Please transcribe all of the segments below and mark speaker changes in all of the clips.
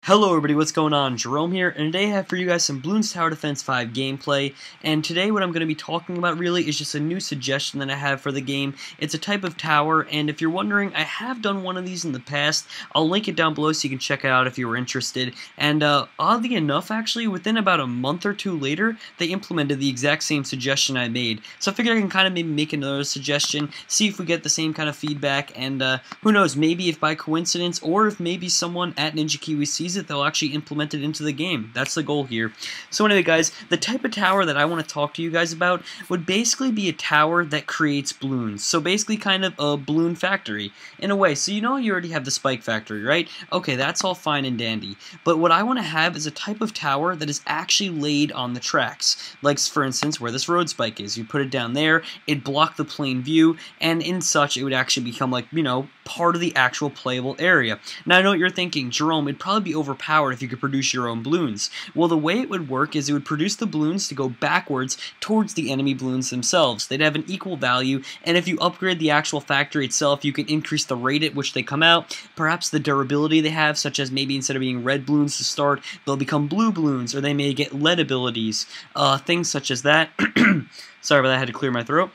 Speaker 1: Hello everybody, what's going on? Jerome here, and today I have for you guys some Bloons Tower Defense 5 gameplay, and today what I'm going to be talking about really is just a new suggestion that I have for the game. It's a type of tower, and if you're wondering, I have done one of these in the past. I'll link it down below so you can check it out if you were interested, and oddly enough, actually, within about a month or two later, they implemented the exact same suggestion I made. So I figured I can kind of maybe make another suggestion, see if we get the same kind of feedback, and who knows, maybe if by coincidence, or if maybe someone at NinjaKiwi sees it, they'll actually implement it into the game. That's the goal here. So anyway guys, the type of tower that I want to talk to you guys about would basically be a tower that creates balloons. So basically kind of a balloon factory in a way. So you know you already have the spike factory, right? Okay, that's all fine and dandy. But what I want to have is a type of tower that is actually laid on the tracks. Like for instance where this road spike is. You put it down there, it blocked the plain view, and in such it would actually become like, you know, part of the actual playable area. Now I know what you're thinking, Jerome, it'd probably be overpowered if you could produce your own balloons. Well, the way it would work is it would produce the balloons to go backwards towards the enemy balloons themselves. They'd have an equal value, and if you upgrade the actual factory itself, you can increase the rate at which they come out, perhaps the durability they have, such as maybe instead of being red balloons to start, they'll become blue balloons, or they may get lead abilities, things such as that. Sorry about that, I had to clear my throat.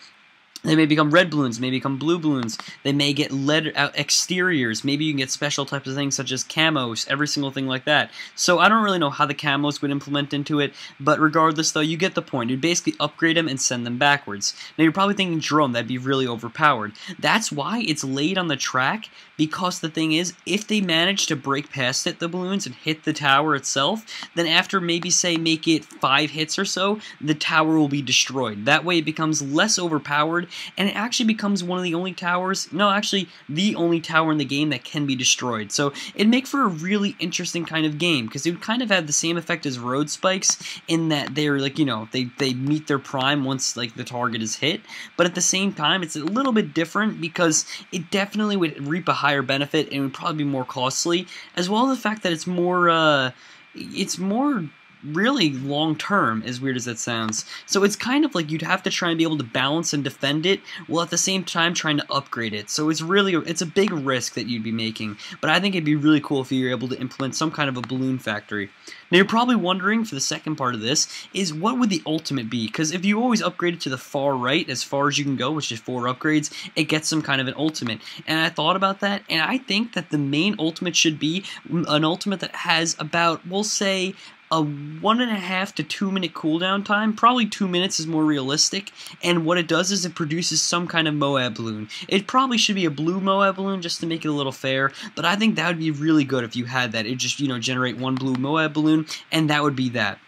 Speaker 1: They may become red balloons, may become blue balloons, they may get lead exteriors, maybe you can get special types of things such as camos, every single thing like that. So I don't really know how the camos would implement into it, but regardless though, you get the point. You'd basically upgrade them and send them backwards. Now you're probably thinking, Jerome, that'd be really overpowered. That's why it's laid on the track, because the thing is, if they manage to break past it, the balloons, and hit the tower itself, then after maybe say make it 5 hits or so, the tower will be destroyed. That way it becomes less overpowered, and it actually becomes one of the only towers, no, actually the only tower in the game that can be destroyed. So it'd make for a really interesting kind of game, because it would kind of have the same effect as road spikes, in that they're like, you know, they meet their prime once like the target is hit, but at the same time it's a little bit different because it definitely would reap a higher benefit and would probably be more costly, as well as the fact that it's more really long-term, as weird as that sounds. So it's kind of like you'd have to try and be able to balance and defend it, while at the same time trying to upgrade it. So it's a big risk that you'd be making, but I think it'd be really cool if you were able to implement some kind of a balloon factory. Now you're probably wondering, for the second part of this, is what would the ultimate be? Because if you always upgrade it to the far right, as far as you can go, which is 4 upgrades, it gets some kind of an ultimate. And I thought about that, and I think that the main ultimate should be an ultimate that has about, we'll say, a 1.5 to 2 minute cooldown time. Probably 2 minutes is more realistic, and what it does is it produces some kind of Moab balloon. It probably should be a blue Moab balloon just to make it a little fair, but I think that would be really good if you had that. It'd just, you know, generate 1 blue Moab balloon, and that would be that.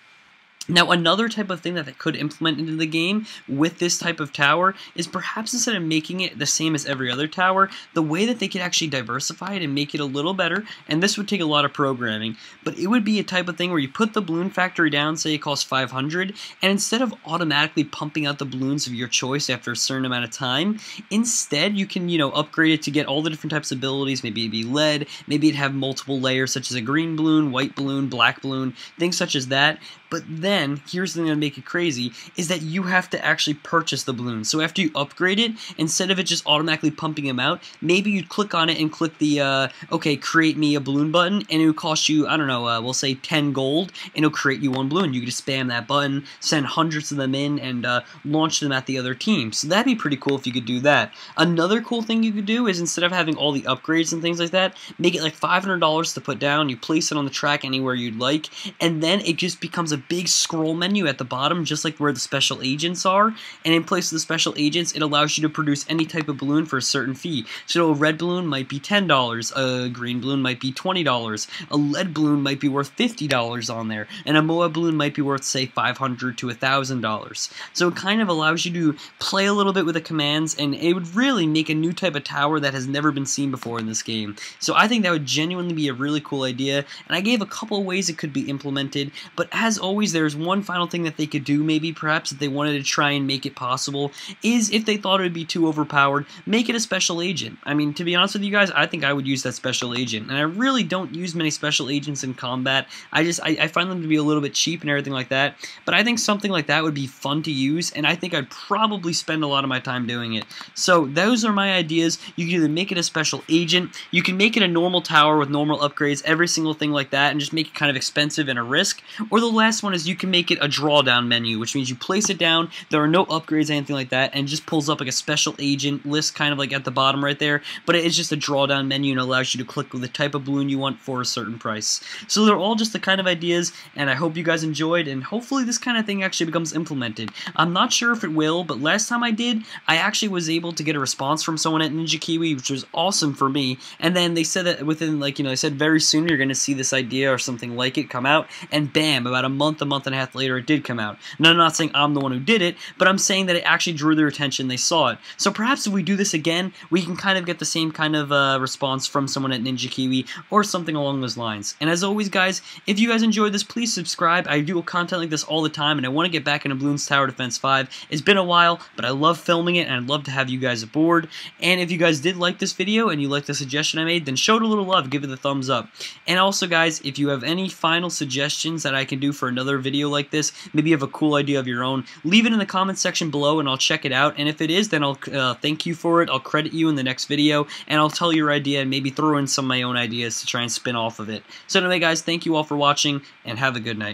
Speaker 1: Now, another type of thing that they could implement into the game with this type of tower is perhaps instead of making it the same as every other tower, the way that they could actually diversify it and make it a little better, and this would take a lot of programming, but it would be a type of thing where you put the balloon factory down, say it costs 500, and instead of automatically pumping out the balloons of your choice after a certain amount of time, instead you can, you know, upgrade it to get all the different types of abilities. Maybe it'd be lead, maybe it'd have multiple layers such as a green balloon, white balloon, black balloon, things such as that. But then, here's the thing that make it crazy, is that you have to actually purchase the balloons. So after you upgrade it, instead of it just automatically pumping them out, maybe you'd click on it and click the, okay, create me a balloon button, and it would cost you, I don't know, we'll say 10 gold, and it'll create you 1 balloon. You could just spam that button, send hundreds of them in, and launch them at the other team. So that'd be pretty cool if you could do that. Another cool thing you could do is, instead of having all the upgrades and things like that, make it like $500 to put down, you place it on the track anywhere you'd like, and then it just becomes a big scroll menu at the bottom, just like where the special agents are, and in place of the special agents, it allows you to produce any type of balloon for a certain fee. So a red balloon might be $10, a green balloon might be $20, a lead balloon might be worth $50 on there, and a Moab balloon might be worth, say, $500 to $1,000. So it kind of allows you to play a little bit with the commands, and it would really make a new type of tower that has never been seen before in this game. So I think that would genuinely be a really cool idea, and I gave a couple of ways it could be implemented, but as always, there's there's one final thing that they could do, maybe perhaps if they wanted to try and make it possible, is if they thought it would be too overpowered, make it a special agent. I mean, to be honest with you guys, I think I would use that special agent, and I really don't use many special agents in combat. I find them to be a little bit cheap and everything like that, but I think something like that would be fun to use, and I think I'd probably spend a lot of my time doing it. So those are my ideas. You can either make it a special agent, you can make it a normal tower with normal upgrades, every single thing like that, and just make it kind of expensive and a risk, or the last one is you can make it a drawdown menu, which means you place it down, there are no upgrades or anything like that, and it just pulls up like a special agent list kind of like at the bottom right there, but it is just a drawdown menu and allows you to click with the type of balloon you want for a certain price. So they're all just the kind of ideas, and I hope you guys enjoyed, and hopefully this kind of thing actually becomes implemented. I'm not sure if it will, but last time I did, I actually was able to get a response from someone at NinjaKiwi, which was awesome for me, and then they said that within, like, they said very soon you're going to see this idea or something like it come out, and bam, about a month and a half later it did come out. And I'm not saying I'm the one who did it, but I'm saying that it actually drew their attention, they saw it. So perhaps if we do this again, we can kind of get the same kind of response from someone at NinjaKiwi or something along those lines. And as always, guys, if you guys enjoyed this, please subscribe. I do content like this all the time, and I want to get back into Bloons Tower Defense 5. It's been a while, but I love filming it, and I'd love to have you guys aboard. And if you guys did like this video and you like the suggestion I made, then show it a little love, give it a thumbs up. And also, guys, if you have any final suggestions that I can do for another video like this, maybe you have a cool idea of your own, leave it in the comments section below and I'll check it out. And if it is, then I'll thank you for it, I'll credit you in the next video, and I'll tell your idea and maybe throw in some of my own ideas to try and spin off of it. So anyway, guys, thank you all for watching, and have a good night.